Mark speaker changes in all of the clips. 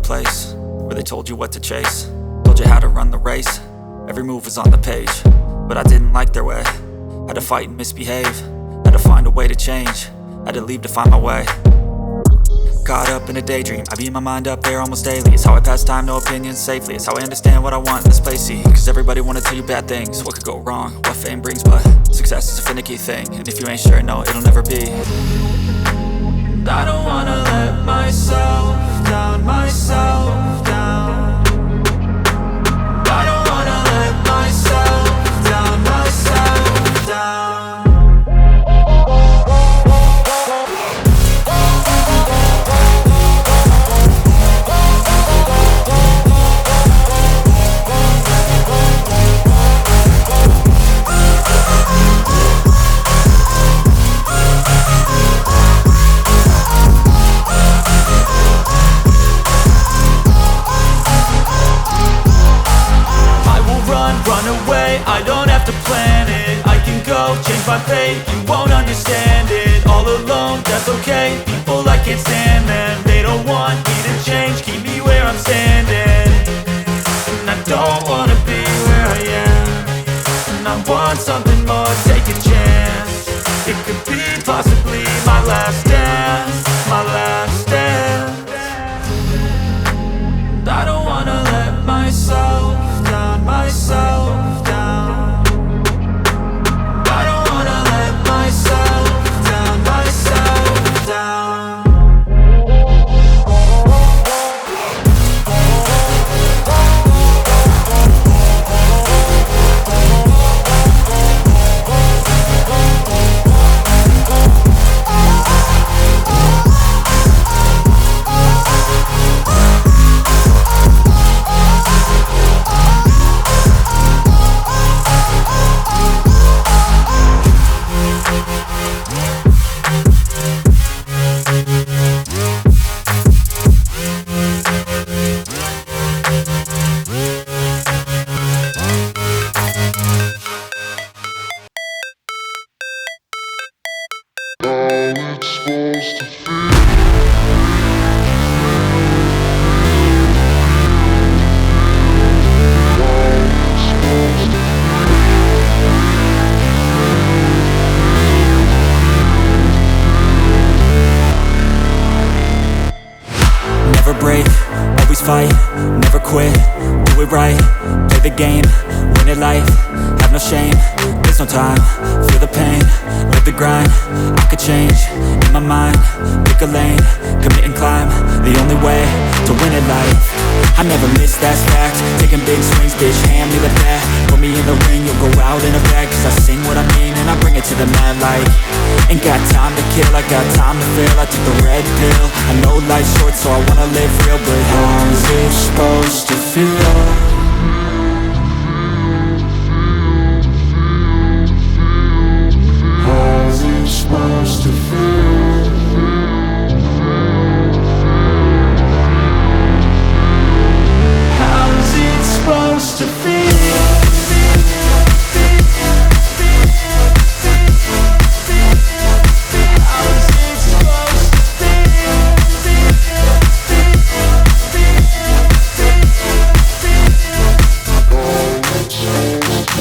Speaker 1: place where they told you what to chase, told you how to run the race. Every move was on the page, but I didn't like their way. Had to fight and misbehave, had to find a way to change, had to leave to find my way. Caught up in a daydream, I beat my mind up there almost daily. It's how I pass time, no opinions safely. It's how I understand what I want in this place, see. Cause everybody wanna tell you bad things, what could go wrong, what fame brings. But success is a finicky thing, and if you ain't sure, no, it'll never be. I don't wanna let myself down, myself down. I don't wanna let myself down, myself down. I don't have to plan it, I can go change my fate. You won't understand it, all alone, that's okay. People, I can't stand them, they don't want me to change. Keep me where I'm standing, and I don't wanna be where I am. And I want something more, take a chance. It could be possibly my last dance, my last dance. I don't wanna let myself down, myself down. I don't wanna let myself down, myself down. Never break, always fight, never quit, do it right, play the game, win it life, have no shame, there's no time, feel the pain, live the grind, I could change, in my mind, pick a lane, commit and climb, the only way to win it life. I never miss, that's fact, taking big swings, bitch, hand me the bat, put me in the ring, you'll go out in a bag, cause I sing what I mean and I bring it to the mad light. Ain't got time to kill, I got time to feel, I took the red pill, I know life's short so I wanna live real, but how's it supposed to feel? How's it supposed to feel? How's it supposed to feel?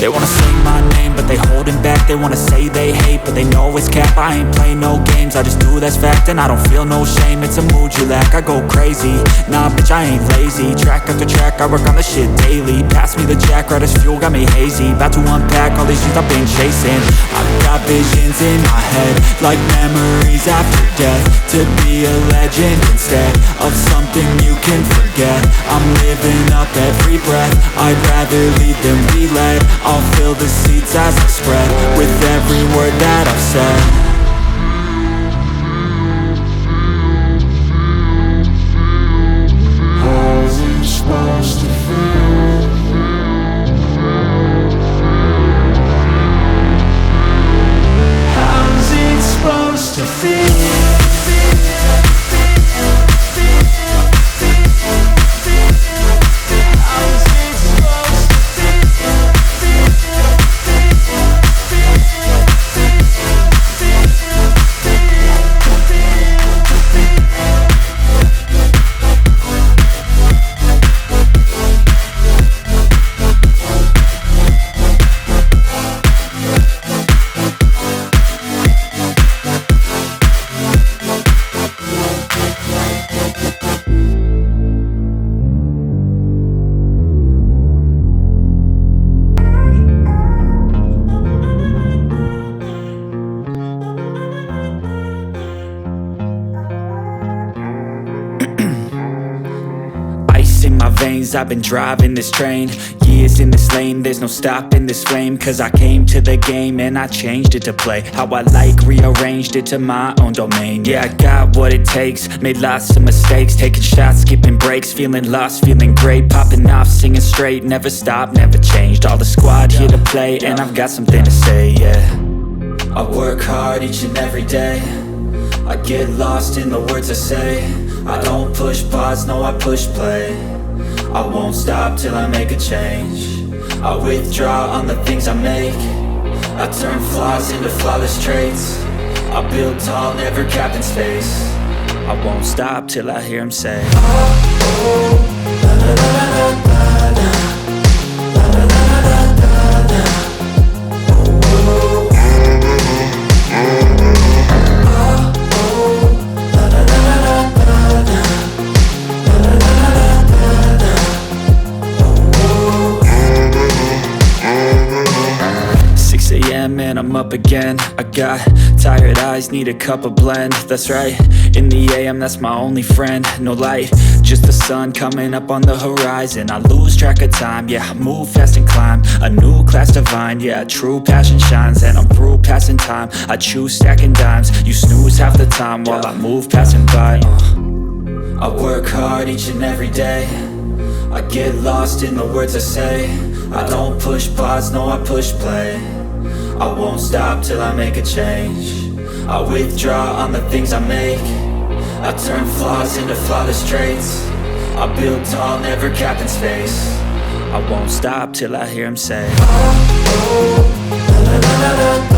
Speaker 1: They wanna say my name, but they holding back. They wanna say they hate, but they know it's cap. I ain't play no games, I just do that's fact. And I don't feel no shame, it's a mood you lack. I go crazy, nah bitch I ain't lazy. Track after track, I work on this shit daily. Pass me the jack, right as fuel, got me hazy. About to unpack all these things I've been chasing. I've got visions in my head, like memories after death. To be a legend instead of something you can forget. I'm living up every breath, I'd rather lead than be led. I'll fill the seeds as I spread with every word that I've said. How's it supposed to feel? How's it supposed to feel? lanes, I've been driving this train. Years in this lane, there's no stopping this flame. Cause I came to the game and I changed it to play how I like, rearranged it to my own domain. Yeah, I got what it takes, made lots of mistakes, taking shots, skipping breaks, feeling lost, feeling great, popping off, singing straight, never stopped, never changed. All the squad here to play, and I've got something to say, yeah. I work hard each and every day, I get lost in the words I say. I don't push pause, no, I push play. I won't stop till I make a change. I withdraw on the things I make. I turn flaws into flawless traits. I build tall, never capped in space. I won't stop till I hear him say, oh, oh, la la la la la la, la la la la la la, oh, oh, and I'm up again. I got tired eyes, need a cup of blend. That's right, in the AM, that's my only friend. No light, just the sun coming up on the horizon. I lose track of time, yeah, I move fast and climb a new class divine, yeah, true passion shines. And I'm through passing time, I choose stacking dimes. You snooze half the time while I move passing by. I work hard each and every day, I get lost in the words I say. I don't push pause, no, I push play. I won't stop till I make a change. I withdraw on the things I make. I turn flaws into flawless traits. I build tall, never capped in space. I won't stop till I hear him say, oh, oh, la la la la la.